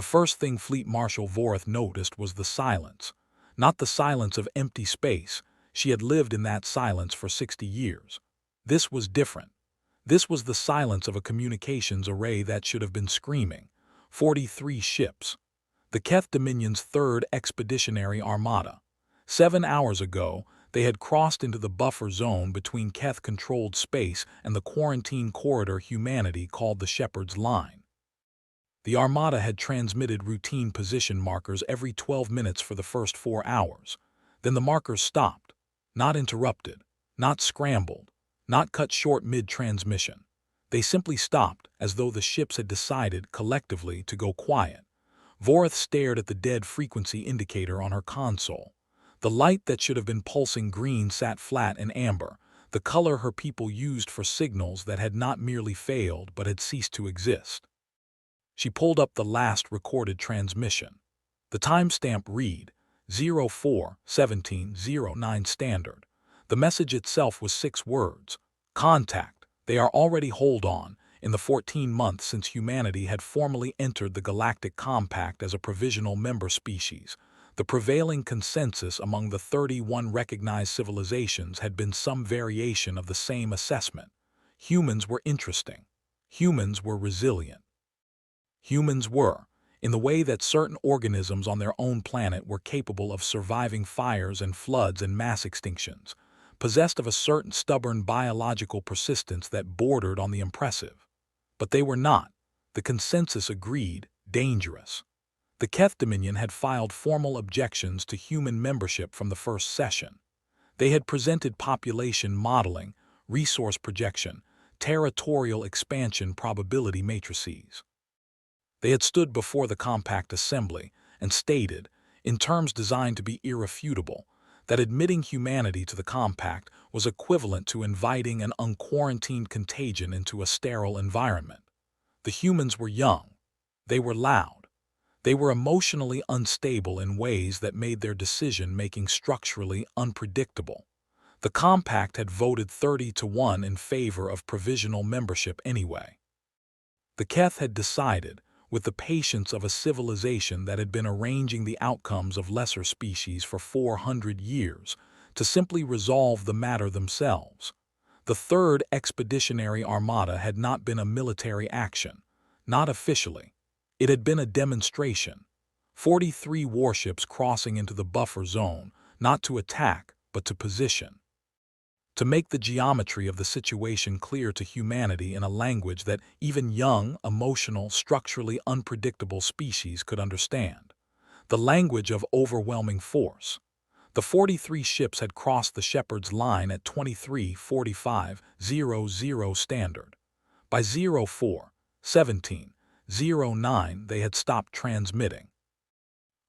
The first thing Fleet Marshal Voreth noticed was the silence. Not the silence of empty space. She had lived in that silence for 60 years. This was different. This was the silence of a communications array that should have been screaming. 43 ships. The Keth Dominion's third expeditionary armada. 7 hours ago, they had crossed into the buffer zone between Keth-controlled space and the quarantine corridor humanity called the Shepherd's Line. The armada had transmitted routine position markers every 12 minutes for the first 4 hours. Then the markers stopped. Not interrupted, not scrambled, not cut short mid-transmission. They simply stopped, as though the ships had decided, collectively, to go quiet. Voreth stared at the dead frequency indicator on her console. The light that should have been pulsing green sat flat in amber, the color her people used for signals that had not merely failed but had ceased to exist. She pulled up the last recorded transmission. The timestamp read 04-1709 standard. The message itself was 6 words. Contact. They are already hold on. In the 14 months since humanity had formally entered the Galactic Compact as a provisional member species, the prevailing consensus among the 31 recognized civilizations had been some variation of the same assessment. Humans were interesting. Humans were resilient. Humans were, in the way that certain organisms on their own planet were capable of surviving fires and floods and mass extinctions, possessed of a certain stubborn biological persistence that bordered on the impressive. But they were not, the consensus agreed, dangerous. The Keth Dominion had filed formal objections to human membership from the first session. They had presented population modeling, resource projection, territorial expansion probability matrices. They had stood before the Compact Assembly and stated, in terms designed to be irrefutable, that admitting humanity to the Compact was equivalent to inviting an unquarantined contagion into a sterile environment. The humans were young. They were loud. They were emotionally unstable in ways that made their decision-making structurally unpredictable. The Compact had voted 30-1 in favor of provisional membership anyway. The Keth had decided, with the patience of a civilization that had been arranging the outcomes of lesser species for 400 years, to simply resolve the matter themselves. The Third Expeditionary Armada had not been a military action, not officially. It had been a demonstration. 43 warships crossing into the buffer zone, not to attack, but to position. To make the geometry of the situation clear to humanity in a language that even young, emotional, structurally unpredictable species could understand. The language of overwhelming force. The 43 ships had crossed the Shepherd's Line at 23:45:00 standard. By 04:17:09 they had stopped transmitting.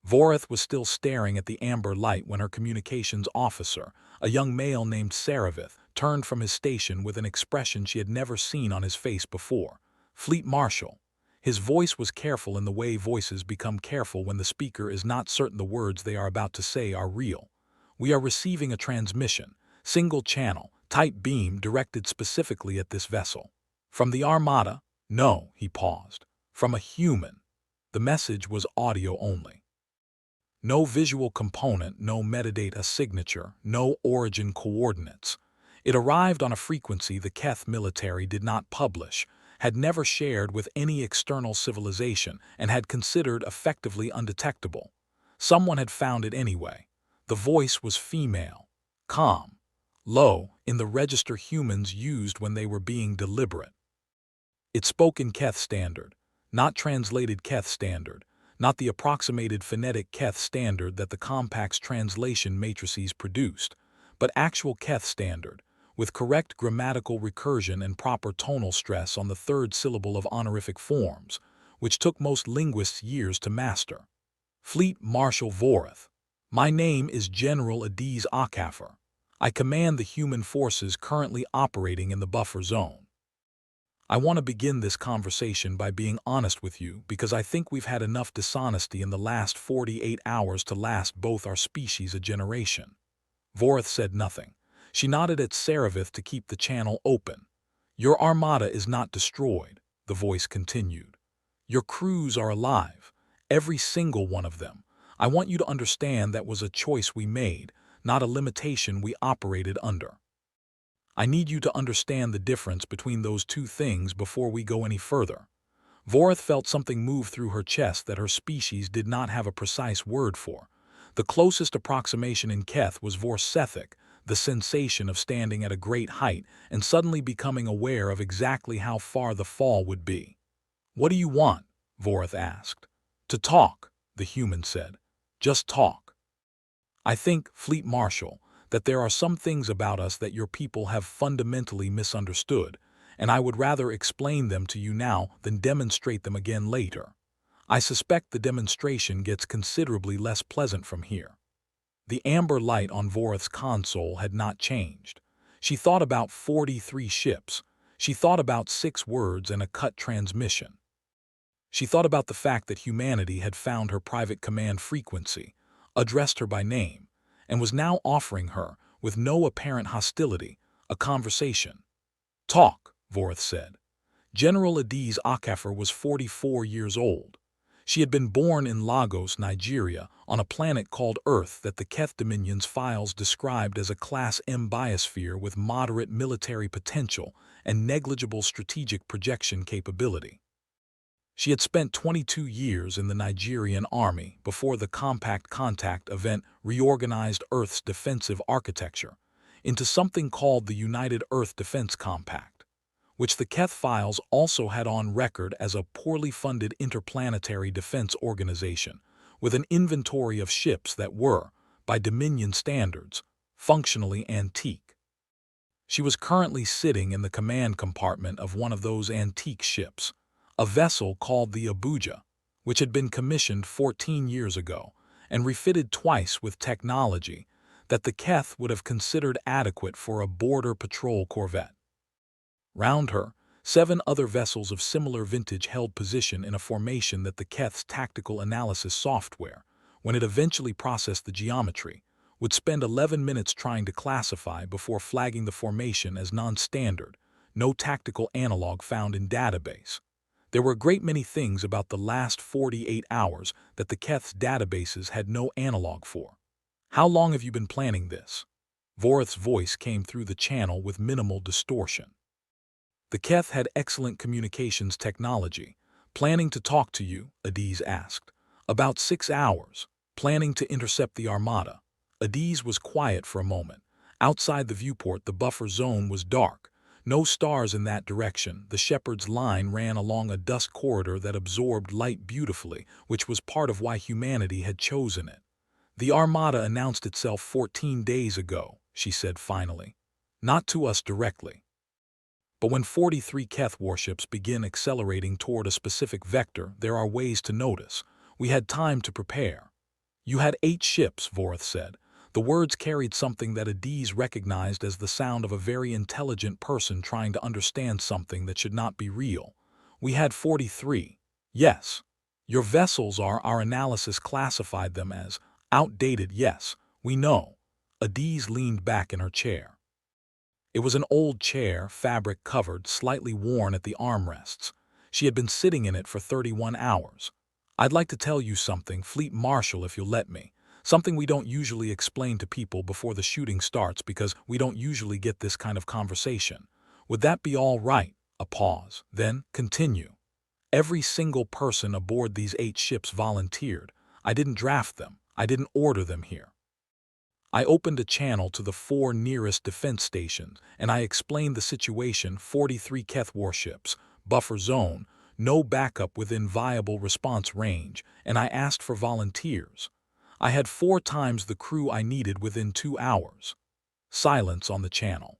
Voreth was still staring at the amber light when her communications officer, a young male named Saravith, turned from his station with an expression she had never seen on his face before. Fleet Marshal. His voice was careful in the way voices become careful when the speaker is not certain the words they are about to say are real. We are receiving a transmission, single channel, type beam directed specifically at this vessel. From the Armada? No, he paused. From a human. The message was audio only. No visual component, no metadata signature, no origin coordinates. It arrived on a frequency the Keth military did not publish, had never shared with any external civilization, and had considered effectively undetectable. Someone had found it anyway. The voice was female, calm, low, in the register humans used when they were being deliberate. It spoke in Keth standard, not translated Keth standard, not the approximated phonetic Keth standard that the Compact's translation matrices produced, but actual Keth standard, with correct grammatical recursion and proper tonal stress on the third syllable of honorific forms, which took most linguists years to master. Fleet Marshal Voreth. My name is General Adiz Akafar. I command the human forces currently operating in the buffer zone. I want to begin this conversation by being honest with you because I think we've had enough dishonesty in the last 48 hours to last both our species a generation. Voreth said nothing. She nodded at Saravith to keep the channel open. Your armada is not destroyed, the voice continued. Your crews are alive. Every single one of them. I want you to understand that was a choice we made, not a limitation we operated under. I need you to understand the difference between those two things before we go any further. Vorith felt something move through her chest that her species did not have a precise word for. The closest approximation in Keth was Vorsethic, the sensation of standing at a great height and suddenly becoming aware of exactly how far the fall would be. "What do you want?" Vorith asked. "To talk," the human said. "Just talk." "I think, Fleet Marshal, that there are some things about us that your people have fundamentally misunderstood, and I would rather explain them to you now than demonstrate them again later. I suspect the demonstration gets considerably less pleasant from here." The amber light on Vorith's console had not changed. She thought about 43 ships. She thought about 6 words and a cut transmission. She thought about the fact that humanity had found her private command frequency, addressed her by name, and was now offering her, with no apparent hostility, a conversation. "Talk," Vorith said. General Adiz Akafer was 44 years old. She had been born in Lagos, Nigeria, on a planet called Earth that the Keth Dominion's files described as a Class M biosphere with moderate military potential and negligible strategic projection capability. She had spent 22 years in the Nigerian army before the Compact Contact event reorganized Earth's defensive architecture into something called the United Earth Defense Compact, which the Keth files also had on record as a poorly funded interplanetary defense organization with an inventory of ships that were, by Dominion standards, functionally antique. She was currently sitting in the command compartment of one of those antique ships, a vessel called the Abuja, which had been commissioned 14 years ago and refitted twice with technology that the Keth would have considered adequate for a border patrol corvette. Round her, 7 other vessels of similar vintage held position in a formation that the Keth's tactical analysis software, when it eventually processed the geometry, would spend 11 minutes trying to classify before flagging the formation as non-standard, no tactical analog found in database. There were a great many things about the last 48 hours that the Keth's databases had no analog for. "How long have you been planning this?" Vorith's voice came through the channel with minimal distortion. "The Keth had excellent communications technology. Planning to talk to you?" Adiz asked. "About 6 hours. Planning to intercept the Armada." Adiz was quiet for a moment. Outside the viewport, the buffer zone was dark. No stars in that direction. The shepherd's line ran along a dusk corridor that absorbed light beautifully, which was part of why humanity had chosen it. "The Armada announced itself 14 days ago," she said finally. "Not to us directly. But when 43 Keth warships begin accelerating toward a specific vector, there are ways to notice. We had time to prepare." "You had 8 ships," Vorith said. The words carried something that Adiz recognized as the sound of a very intelligent person trying to understand something that should not be real. "We had 43. Yes. Your vessels are, our analysis classified them as outdated. Yes, we know." Adiz leaned back in her chair. It was an old chair, fabric-covered, slightly worn at the armrests. She had been sitting in it for 31 hours. "I'd like to tell you something, Fleet Marshal, if you'll let me. Something we don't usually explain to people before the shooting starts because we don't usually get this kind of conversation. Would that be all right?" A pause. Then, "Continue. Every single person aboard these 8 ships volunteered. I didn't draft them. I didn't order them here. I opened a channel to the 4 nearest defense stations, and I explained the situation: 43 Keth warships, buffer zone, no backup within viable response range, and I asked for volunteers. I had 4 times the crew I needed within 2 hours. Silence on the channel.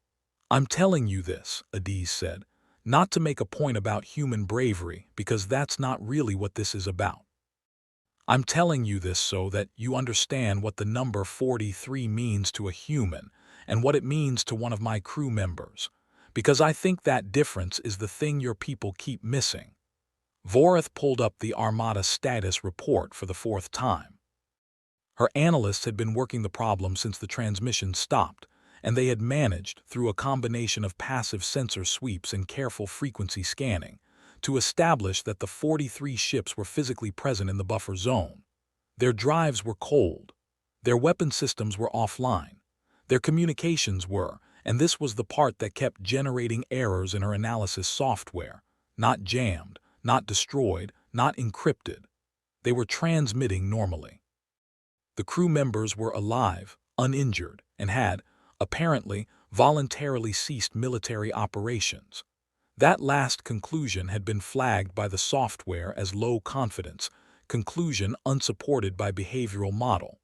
"I'm telling you this," Adiz said, "not to make a point about human bravery, because that's not really what this is about. I'm telling you this so that you understand what the number 43 means to a human and what it means to one of my crew members, because I think that difference is the thing your people keep missing." Vorith pulled up the Armada status report for the 4th time. Her analysts had been working the problem since the transmission stopped, and they had managed, through a combination of passive sensor sweeps and careful frequency scanning, to establish that the 43 ships were physically present in the buffer zone. Their drives were cold. Their weapon systems were offline. Their communications were, and this was the part that kept generating errors in her analysis software, not jammed, not destroyed, not encrypted. They were transmitting normally. The crew members were alive, uninjured, and had, apparently, voluntarily ceased military operations. That last conclusion had been flagged by the software as low confidence, conclusion unsupported by behavioral model.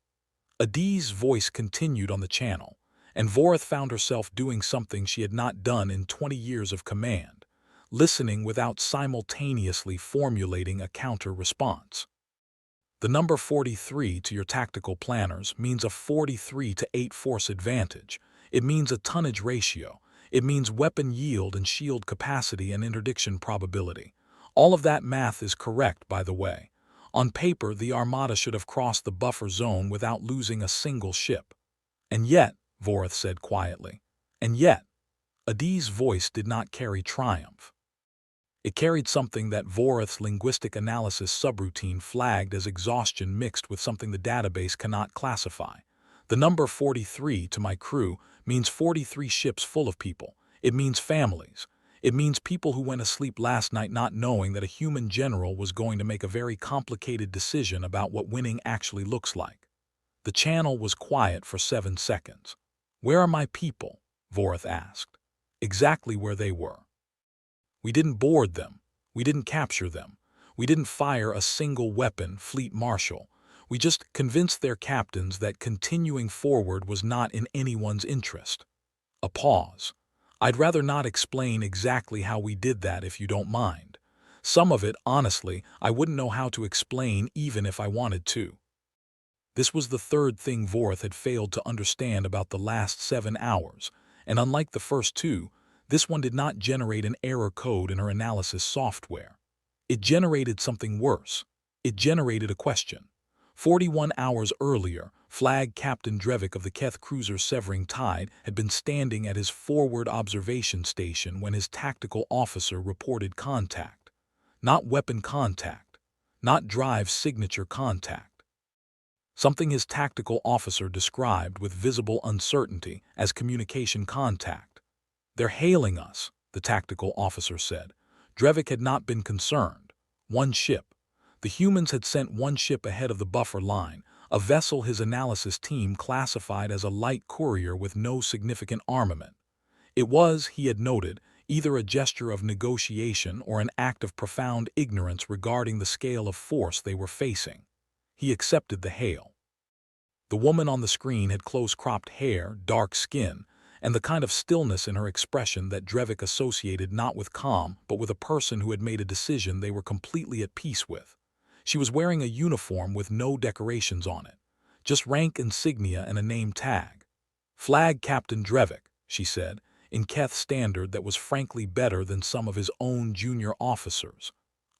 Adi's voice continued on the channel, and Vorath found herself doing something she had not done in 20 years of command, listening without simultaneously formulating a counter-response. The number 43 to your tactical planners means a 43 to 8 force advantage. It means a tonnage ratio. It means weapon yield and shield capacity and interdiction probability. All of that math is correct, by the way. On paper, the Armada should have crossed the buffer zone without losing a single ship. And yet, Vorath said quietly, and yet, Adi's voice did not carry triumph. It carried something that Vorath's linguistic analysis subroutine flagged as exhaustion mixed with something the database cannot classify. The number 43 to my crew means 43 ships full of people. It means families. It means people who went asleep last night not knowing that a human general was going to make a very complicated decision about what winning actually looks like. The channel was quiet for 7 seconds. "Where are my people?" Vorath asked. Exactly where they were. "We didn't board them. We didn't capture them. We didn't fire a single weapon, Fleet Marshal. We just convinced their captains that continuing forward was not in anyone's interest." A pause. "I'd rather not explain exactly how we did that if you don't mind. Some of it, honestly, I wouldn't know how to explain even if I wanted to." This was the third thing Vorath had failed to understand about the last 7 hours, and unlike the first two, this one did not generate an error code in her analysis software. It generated something worse. It generated a question. 41 hours earlier, Flag Captain Drevik of the Keth cruiser Severing Tide had been standing at his forward observation station when his tactical officer reported contact. Not weapon contact. Not drive signature contact. Something his tactical officer described with visible uncertainty as communication contact. "They're hailing us," the tactical officer said. Drevik had not been concerned. One ship. The humans had sent one ship ahead of the buffer line, a vessel his analysis team classified as a light courier with no significant armament. It was, he had noted, either a gesture of negotiation or an act of profound ignorance regarding the scale of force they were facing. He accepted the hail. The woman on the screen had close-cropped hair, dark skin, and the kind of stillness in her expression that Drevik associated not with calm, but with a person who had made a decision they were completely at peace with. She was wearing a uniform with no decorations on it, just rank insignia and a name tag. "Flag Captain Drevik," she said, in Keth standard that was frankly better than some of his own junior officers.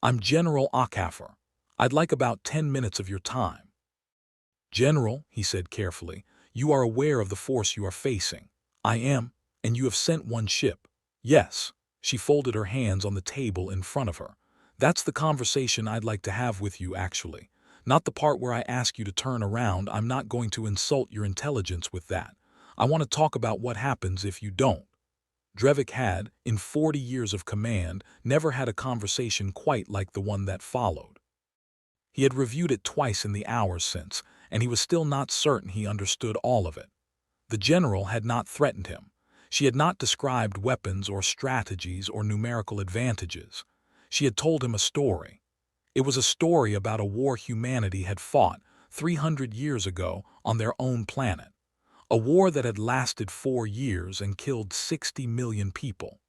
"I'm General Akhafer. I'd like about 10 minutes of your time." "General," he said carefully, "you are aware of the force you are facing." "I am, and you have sent one ship." "Yes." She folded her hands on the table in front of her. "That's the conversation I'd like to have with you, actually. Not the part where I ask you to turn around. I'm not going to insult your intelligence with that. I want to talk about what happens if you don't." Drevik had, in 40 years of command, never had a conversation quite like the one that followed. He had reviewed it twice in the hours since, and he was still not certain he understood all of it. The general had not threatened him. She had not described weapons or strategies or numerical advantages. She had told him a story. It was a story about a war humanity had fought 300 years ago on their own planet. A war that had lasted 4 years and killed 60 million people.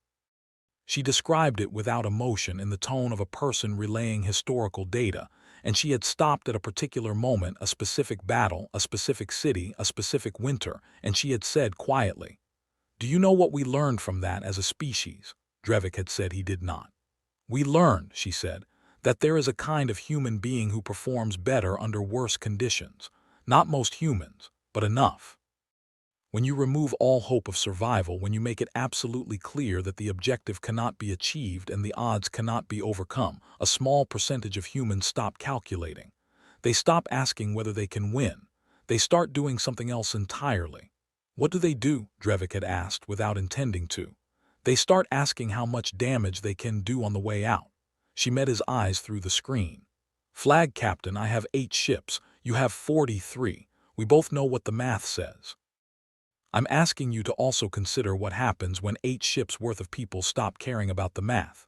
She described it without emotion in the tone of a person relaying historical data, and she had stopped at a particular moment, a specific battle, a specific city, a specific winter, and she had said quietly, "Do you know what we learned from that as a species?" Drevik had said he did not. "We learned," she said, "that there is a kind of human being who performs better under worse conditions. Not most humans, but enough." When you remove all hope of survival, when you make it absolutely clear that the objective cannot be achieved and the odds cannot be overcome, a small percentage of humans stop calculating. They stop asking whether they can win. They start doing something else entirely. What do? Drevik had asked without intending to. They start asking how much damage they can do on the way out. She met his eyes through the screen. Flag Captain, I have 8 ships. You have 43. We both know what the math says. I'm asking you to also consider what happens when 8 ships worth of people stop caring about the math.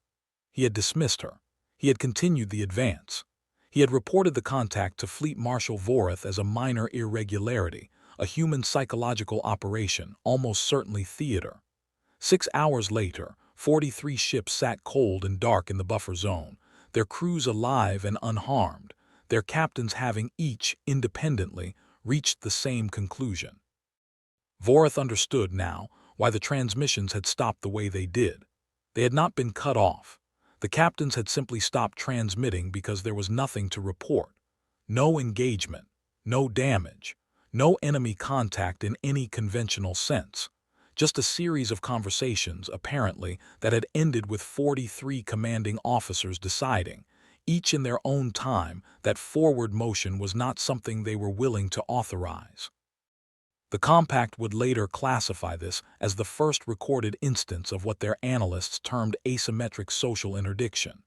He had dismissed her. He had continued the advance. He had reported the contact to Fleet Marshal Voreth as a minor irregularity, a human psychological operation, almost certainly theater. 6 hours later, 43 ships sat cold and dark in the buffer zone, their crews alive and unharmed, their captains having each, independently, reached the same conclusion. Voreth understood now why the transmissions had stopped the way they did. They had not been cut off. The captains had simply stopped transmitting because there was nothing to report. No engagement, no damage, no enemy contact in any conventional sense. Just a series of conversations, apparently, that had ended with 43 commanding officers deciding, each in their own time, that forward motion was not something they were willing to authorize. The compact would later classify this as the first recorded instance of what their analysts termed asymmetric social interdiction,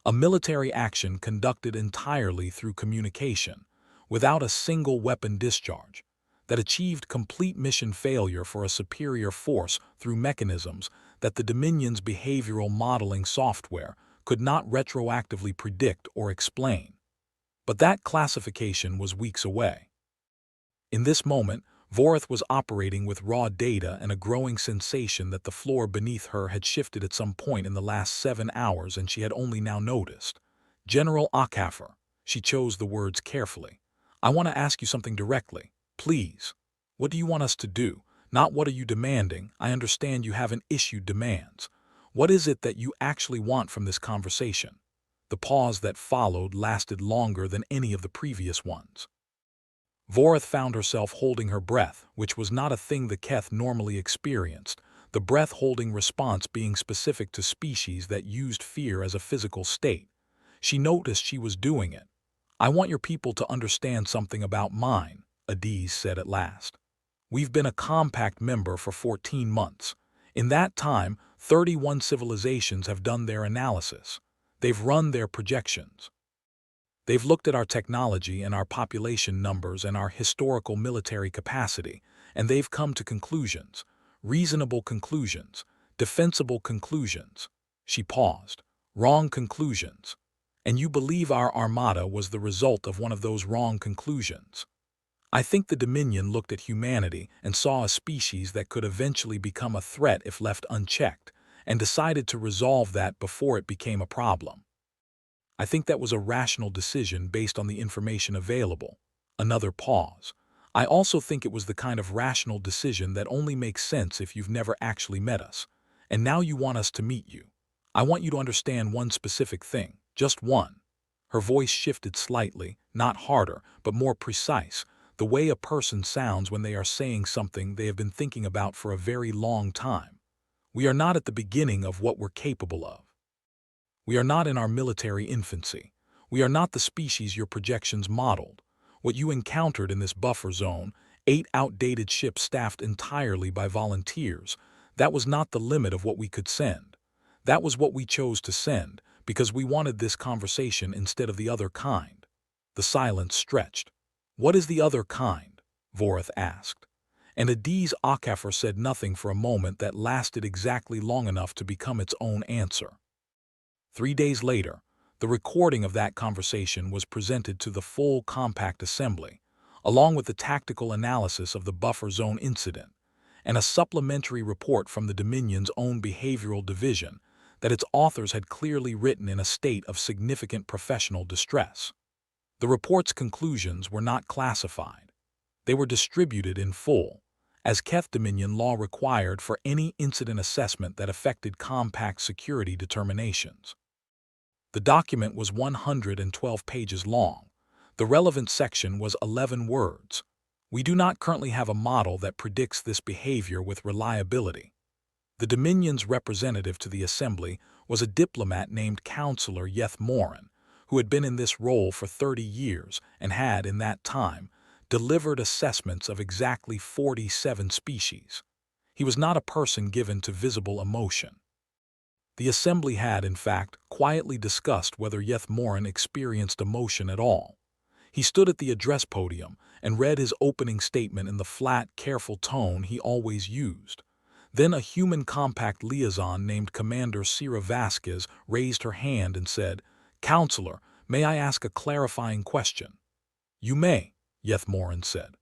a military action conducted entirely through communication, without a single weapon discharge, that achieved complete mission failure for a superior force through mechanisms that the Dominion's behavioral modeling software could not retroactively predict or explain. But that classification was weeks away. In this moment, Voreth was operating with raw data and a growing sensation that the floor beneath her had shifted at some point in the last 7 hours, and she had only now noticed. General Akafer, she chose the words carefully. I want to ask you something directly, please. What do you want us to do? Not what are you demanding. I understand you haven't issued demands. What is it that you actually want from this conversation? The pause that followed lasted longer than any of the previous ones. Voreth found herself holding her breath, which was not a thing the Keth normally experienced, the breath-holding response being specific to species that used fear as a physical state. She noticed she was doing it. I want your people to understand something about mine, Adiz said at last. We've been a compact member for 14 months. In that time, 31 civilizations have done their analysis. They've run their projections. They've looked at our technology and our population numbers and our historical military capacity, and they've come to conclusions, reasonable conclusions, defensible conclusions. She paused. Wrong conclusions. And you believe our armada was the result of one of those wrong conclusions. I think the Dominion looked at humanity and saw a species that could eventually become a threat if left unchecked, and decided to resolve that before it became a problem. I think that was a rational decision based on the information available. Another pause. I also think it was the kind of rational decision that only makes sense if you've never actually met us. And now you want us to meet you. I want you to understand one specific thing, just one. Her voice shifted slightly, not harder, but more precise, the way a person sounds when they are saying something they have been thinking about for a very long time. We are not at the beginning of what we're capable of. We are not in our military infancy. We are not the species your projections modeled. What you encountered in this buffer zone, 8 outdated ships staffed entirely by volunteers, that was not the limit of what we could send. That was what we chose to send, because we wanted this conversation instead of the other kind. The silence stretched. What is the other kind? Voreth asked. And Adiz Akafer said nothing for a moment that lasted exactly long enough to become its own answer. 3 days later, the recording of that conversation was presented to the full compact assembly, along with the tactical analysis of the buffer zone incident, and a supplementary report from the Dominion's own behavioral division that its authors had clearly written in a state of significant professional distress. The report's conclusions were not classified. They were distributed in full, as Keth Dominion law required for any incident assessment that affected compact security determinations. The document was 112 pages long. The relevant section was 11 words. We do not currently have a model that predicts this behavior with reliability. The Dominion's representative to the Assembly was a diplomat named Counselor Yeth Morin, who had been in this role for 30 years and had, in that time, delivered assessments of exactly 47 species. He was not a person given to visible emotion. The Assembly had, in fact, quietly discussed whether Yeth Morin experienced emotion at all. He stood at the address podium and read his opening statement in the flat, careful tone he always used. Then a human compact liaison named Commander Sierra Vasquez raised her hand and said, "Counselor, may I ask a clarifying question?" "You may," Yeth Morin said.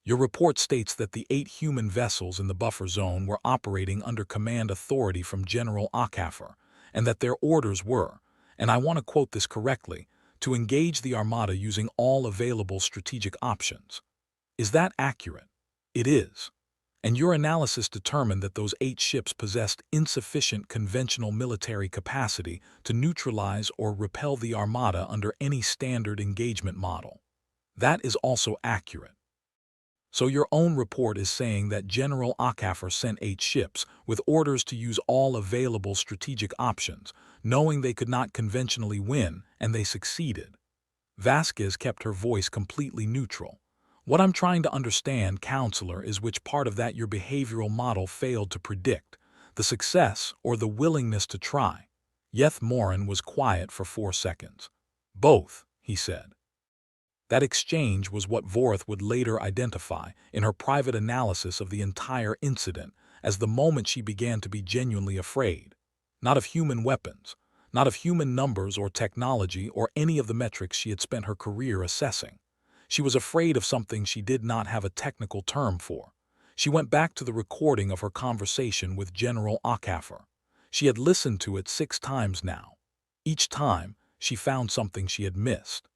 "Your report states that the 8 human vessels in the buffer zone were operating under command authority from General HFY, and that their orders were, and I want to quote this correctly, to engage the Armada using all available strategic options. Is that accurate?" "It is. And your analysis determined that those 8 ships possessed insufficient conventional military capacity to neutralize or repel the Armada under any standard engagement model." "That is also accurate. So your own report is saying that General HFY sent 8 ships with orders to use all available strategic options, knowing they could not conventionally win, and they succeeded." Vasquez kept her voice completely neutral. "What I'm trying to understand, Counselor, is which part of that your behavioral model failed to predict, the success or the willingness to try." Yeth Morin was quiet for 4 seconds. "Both," he said. That exchange was what Vorth would later identify in her private analysis of the entire incident as the moment she began to be genuinely afraid. Not of human weapons, not of human numbers or technology or any of the metrics she had spent her career assessing. She was afraid of something she did not have a technical term for. She went back to the recording of her conversation with General HFY. She had listened to it 6 times now. Each time, she found something she had missed.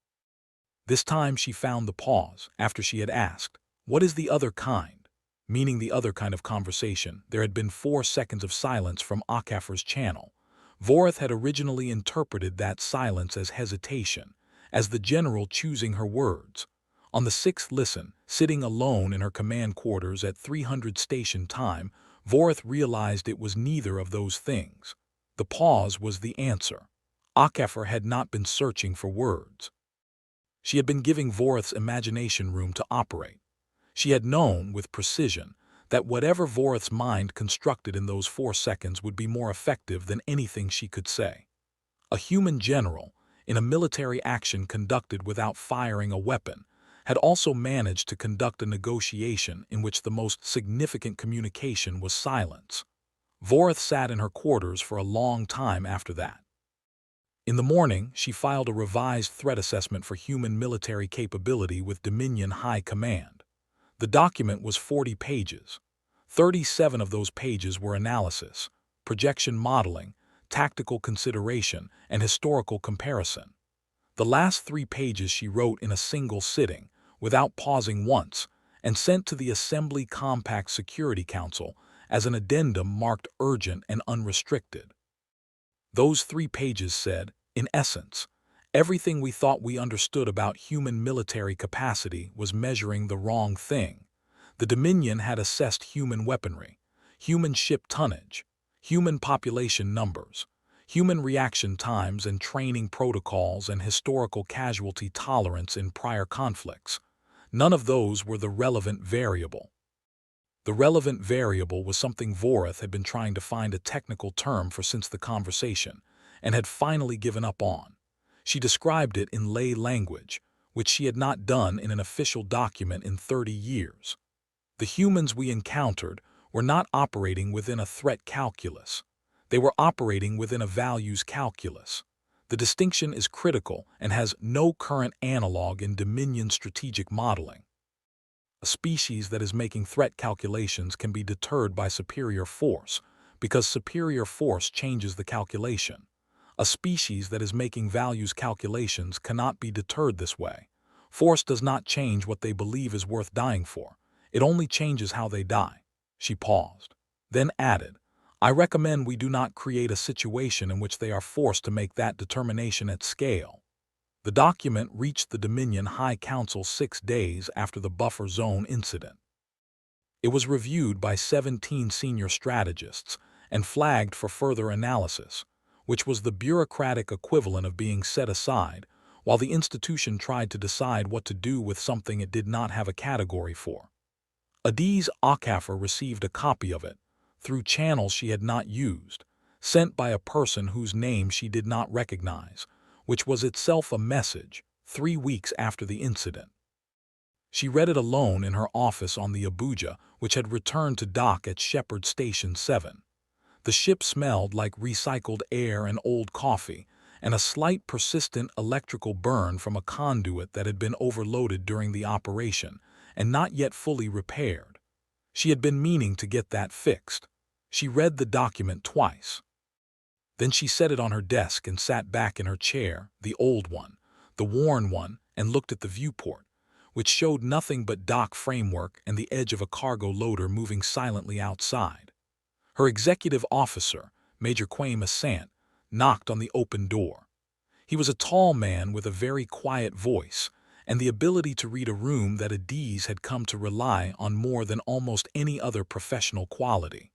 This time she found the pause after she had asked, "What is the other kind?" Meaning the other kind of conversation. There had been 4 seconds of silence from HFY's channel. Vorth had originally interpreted that silence as hesitation, as the general choosing her words. On the 6th listen, sitting alone in her command quarters at 300 station time, Vorth realized it was neither of those things. The pause was the answer. HFY had not been searching for words. She had been giving Vorth's imagination room to operate. She had known, with precision, that whatever Vorth's mind constructed in those 4 seconds would be more effective than anything she could say. A human general, in a military action conducted without firing a weapon, had also managed to conduct a negotiation in which the most significant communication was silence. Vorth sat in her quarters for a long time after that. In the morning, she filed a revised threat assessment for human military capability with Dominion High Command. The document was 40 pages. 37 of those pages were analysis, projection modeling, tactical consideration, and historical comparison. The last 3 pages she wrote in a single sitting, without pausing once, and sent to the Assembly Compact Security Council as an addendum marked urgent and unrestricted. Those 3 pages said, in essence, everything we thought we understood about human military capacity was measuring the wrong thing. The Dominion had assessed human weaponry, human ship tonnage, human population numbers, human reaction times and training protocols, and historical casualty tolerance in prior conflicts. None of those were the relevant variable. The relevant variable was something Vorth had been trying to find a technical term for since the conversation, and had finally given up on. She described it in lay language, which she had not done in an official document in 30 years. The humans we encountered were not operating within a threat calculus. They were operating within a values calculus. The distinction is critical and has no current analog in Dominion strategic modeling. A species that is making threat calculations can be deterred by superior force, because superior force changes the calculation. A species that is making values calculations cannot be deterred this way. Force does not change what they believe is worth dying for. It only changes how they die. She paused, then added, "I recommend we do not create a situation in which they are forced to make that determination at scale." The document reached the Dominion High Council 6 days after the buffer zone incident. It was reviewed by 17 senior strategists and flagged for further analysis, which was the bureaucratic equivalent of being set aside, while the institution tried to decide what to do with something it did not have a category for. Adiz Akafer received a copy of it, through channels she had not used, sent by a person whose name she did not recognize, which was itself a message, 3 weeks after the incident. She read it alone in her office on the Abuja, which had returned to dock at Shepherd Station 7. The ship smelled like recycled air and old coffee, and a slight persistent electrical burn from a conduit that had been overloaded during the operation and not yet fully repaired. She had been meaning to get that fixed. She read the document twice. Then she set it on her desk and sat back in her chair, the old one, the worn one, and looked at the viewport, which showed nothing but dock framework and the edge of a cargo loader moving silently outside. Her executive officer, Major Kwame Asante, knocked on the open door. He was a tall man with a very quiet voice and the ability to read a room that Adiz had come to rely on more than almost any other professional quality.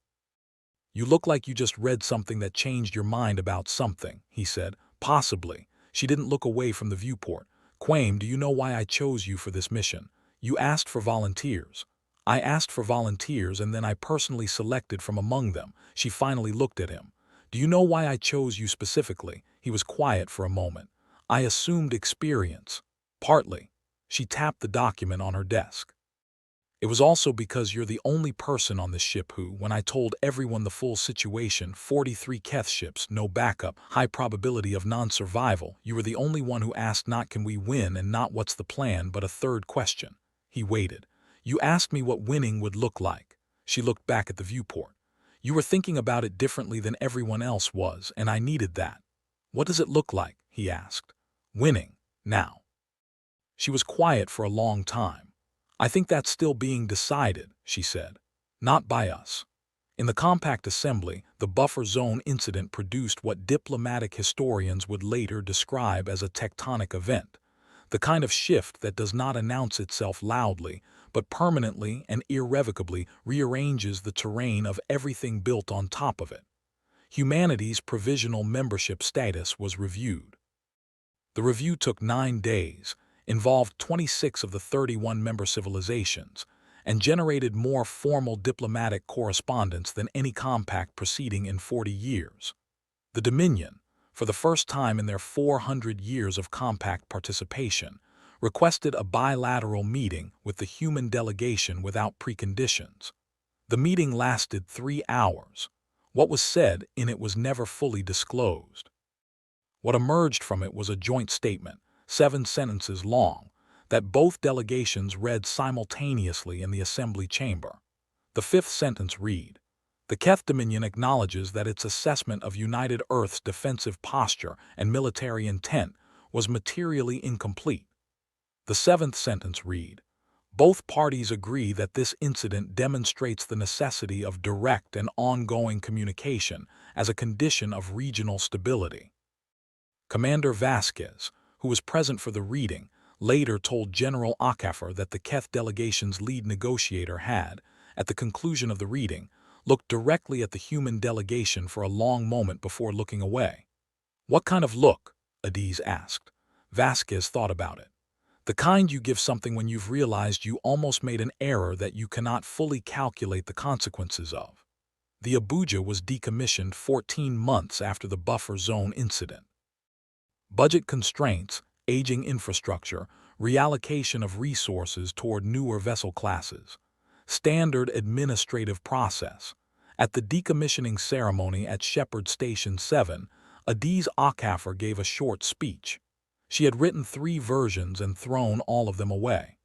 "You look like you just read something that changed your mind about something," he said. "Possibly." She didn't look away from the viewport. "Kwame, do you know why I chose you for this mission? You asked for volunteers." "I asked for volunteers and then I personally selected from among them." She finally looked at him. "Do you know why I chose you specifically?" He was quiet for a moment. "I assumed experience." "Partly." She tapped the document on her desk. "It was also because you're the only person on this ship who, when I told everyone the full situation, 43 Keth ships, no backup, high probability of non-survival, you were the only one who asked not can we win and not what's the plan, but a third question." He waited. "You asked me what winning would look like." She looked back at the viewport. "You were thinking about it differently than everyone else was, and I needed that." "What does it look like?" he asked. "Winning. Now." She was quiet for a long time. "I think that's still being decided," she said. "Not by us." In the compact assembly, the buffer zone incident produced what diplomatic historians would later describe as a tectonic event, the kind of shift that does not announce itself loudly, but permanently and irrevocably rearranges the terrain of everything built on top of it. Humanity's provisional membership status was reviewed. The review took 9 days, involved 26 of the 31 member civilizations, and generated more formal diplomatic correspondence than any compact proceeding in 40 years. The Dominion, for the first time in their 400 years of compact participation, requested a bilateral meeting with the human delegation without preconditions. The meeting lasted 3 hours. What was said in it was never fully disclosed. What emerged from it was a joint statement, 7 sentences long, that both delegations read simultaneously in the assembly chamber. The 5th sentence read, "The Keth Dominion acknowledges that its assessment of United Earth's defensive posture and military intent was materially incomplete." The 7th sentence read, "Both parties agree that this incident demonstrates the necessity of direct and ongoing communication as a condition of regional stability." Commander Vasquez, who was present for the reading, later told General Akafer that the Keth delegation's lead negotiator had, at the conclusion of the reading, looked directly at the human delegation for a long moment before looking away. "What kind of look?" Adiz asked. Vasquez thought about it. "The kind you give something when you've realized you almost made an error that you cannot fully calculate the consequences of." The Abuja was decommissioned 14 months after the buffer zone incident. Budget constraints, aging infrastructure, reallocation of resources toward newer vessel classes. Standard administrative process. At the decommissioning ceremony at Shepherd Station 7, Adiz Akafer gave a short speech. She had written 3 versions and thrown all of them away.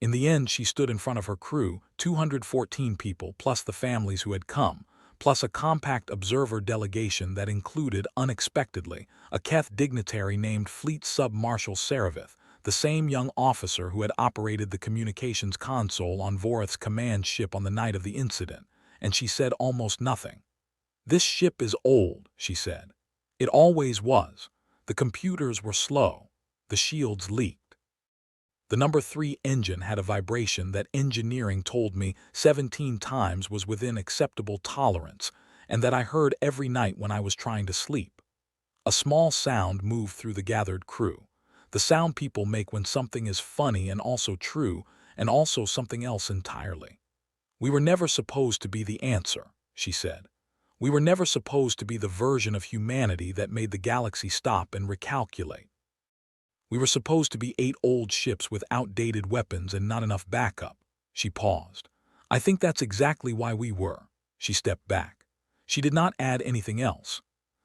In the end, she stood in front of her crew, 214 people plus the families who had come, plus a compact observer delegation that included, unexpectedly, a Keth dignitary named Fleet Sub-Marshal Saravith, the same young officer who had operated the communications console on Vorith's command ship on the night of the incident, and she said almost nothing. "This ship is old," she said. "It always was. The computers were slow. The shields leaked. The number 3 engine had a vibration that engineering told me 17 times was within acceptable tolerance, and that I heard every night when I was trying to sleep. A small sound moved through the gathered crew. The sound people make when something is funny and also true, and also something else entirely. "We were never supposed to be the answer," she said. "We were never supposed to be the version of humanity that made the galaxy stop and recalculate. We were supposed to be 8 old ships with outdated weapons and not enough backup." She paused. "I think that's exactly why we were." She stepped back. She did not add anything else.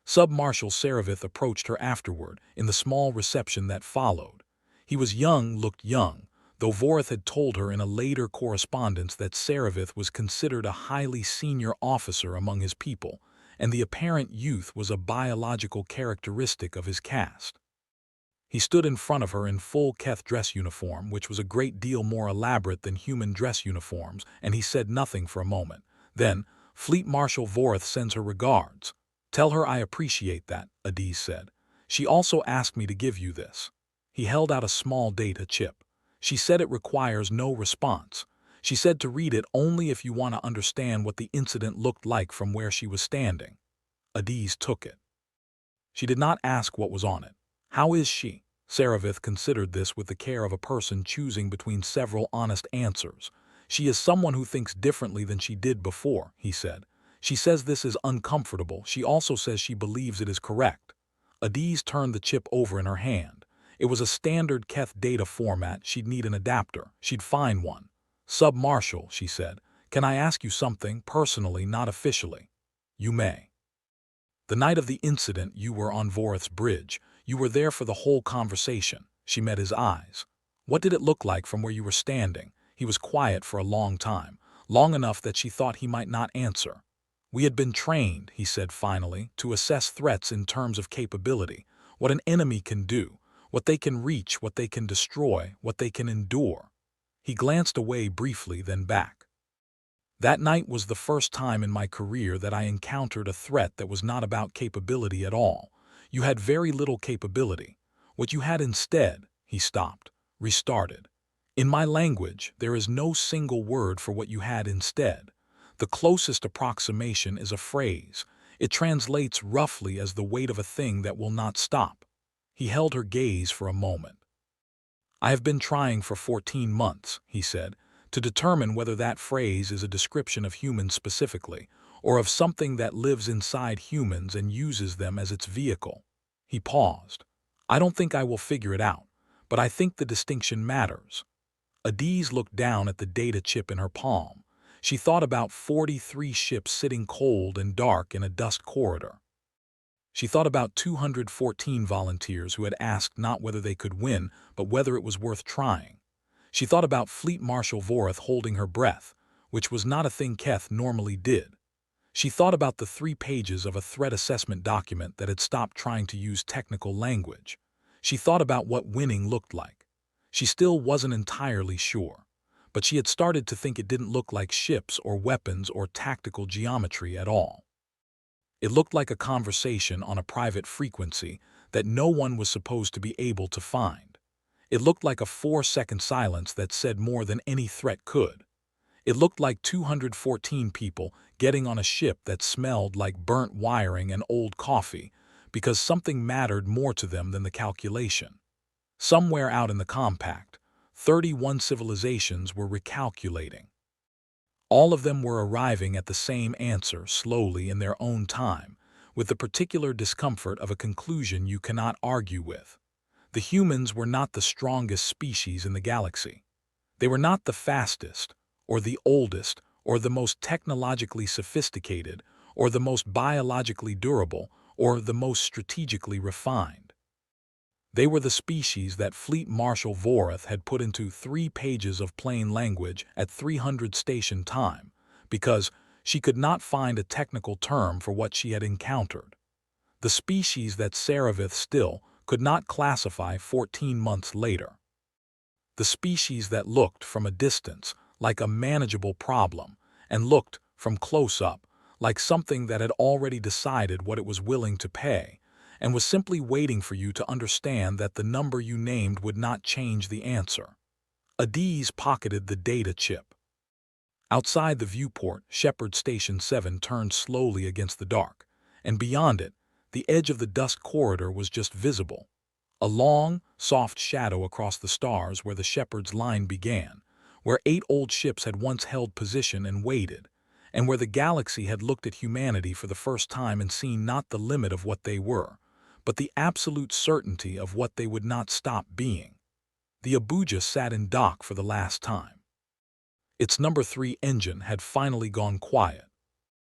Sub-Marshal Saravith approached her afterward in the small reception that followed. He was young, looked young, though Vorith had told her in a later correspondence that Saravith was considered a highly senior officer among his people, and the apparent youth was a biological characteristic of his caste. He stood in front of her in full Keth dress uniform, which was a great deal more elaborate than human dress uniforms, and he said nothing for a moment. Then, "Fleet Marshal Vorith sends her regards. Tell her I appreciate that," Adiz said. "She also asked me to give you this." He held out a small data chip. "She said it requires no response. She said to read it only if you want to understand what the incident looked like from where she was standing." Adiz took it. She did not ask what was on it. "How is she?" Saravith considered this with the care of a person choosing between several honest answers. "She is someone who thinks differently than she did before," he said. "She says this is uncomfortable. She also says she believes it is correct." Adiz turned the chip over in her hand. It was a standard Keth data format. She'd need an adapter. She'd find one. "Sub-Marshal," she said, "can I ask you something, personally, not officially?" "You may." "The night of the incident you were on Vorith's bridge. You were there for the whole conversation." She met his eyes. "What did it look like from where you were standing?" He was quiet for a long time, long enough that she thought he might not answer. "We had been trained," he said finally, "to assess threats in terms of capability, what an enemy can do, what they can reach, what they can destroy, what they can endure." He glanced away briefly, then back. "That night was the first time in my career that I encountered a threat that was not about capability at all. You had very little capability. What you had instead," he stopped, restarted. "In my language, there is no single word for what you had instead. The closest approximation is a phrase. It translates roughly as the weight of a thing that will not stop." He held her gaze for a moment. "I have been trying for 14 months, he said, "to determine whether that phrase is a description of humans specifically, or of something that lives inside humans and uses them as its vehicle." He paused. "I don't think I will figure it out, but I think the distinction matters." Adiz looked down at the data chip in her palm. She thought about 43 ships sitting cold and dark in a dust corridor. She thought about 214 volunteers who had asked not whether they could win, but whether it was worth trying. She thought about Fleet Marshal Vorith holding her breath, which was not a thing Keth normally did. She thought about the 3 pages of a threat assessment document that had stopped trying to use technical language. She thought about what winning looked like. She still wasn't entirely sure, but she had started to think it didn't look like ships or weapons or tactical geometry at all. It looked like a conversation on a private frequency that no one was supposed to be able to find. It looked like a 4-second silence that said more than any threat could. It looked like 214 people getting on a ship that smelled like burnt wiring and old coffee because something mattered more to them than the calculation. Somewhere out in the compact, 31 civilizations were recalculating. All of them were arriving at the same answer slowly in their own time, with the particular discomfort of a conclusion you cannot argue with. The humans were not the strongest species in the galaxy. They were not the fastest, or the oldest, or the most technologically sophisticated, or the most biologically durable, or the most strategically refined. They were the species that Fleet Marshal Vorith had put into 3 pages of plain language at 300 station time, because she could not find a technical term for what she had encountered. The species that Saravith still could not classify 14 months later. The species that looked from a distance like a manageable problem, and looked from close up like something that had already decided what it was willing to pay, and was simply waiting for you to understand that the number you named would not change the answer. Adiz pocketed the data chip. Outside the viewport, Shepard Station 7 turned slowly against the dark, and beyond it, the edge of the dusk corridor was just visible. A long, soft shadow across the stars where the Shepard's line began, where 8 old ships had once held position and waited, and where the galaxy had looked at humanity for the first time and seen not the limit of what they were, but the absolute certainty of what they would not stop being. The Abuja sat in dock for the last time. Its number 3 engine had finally gone quiet,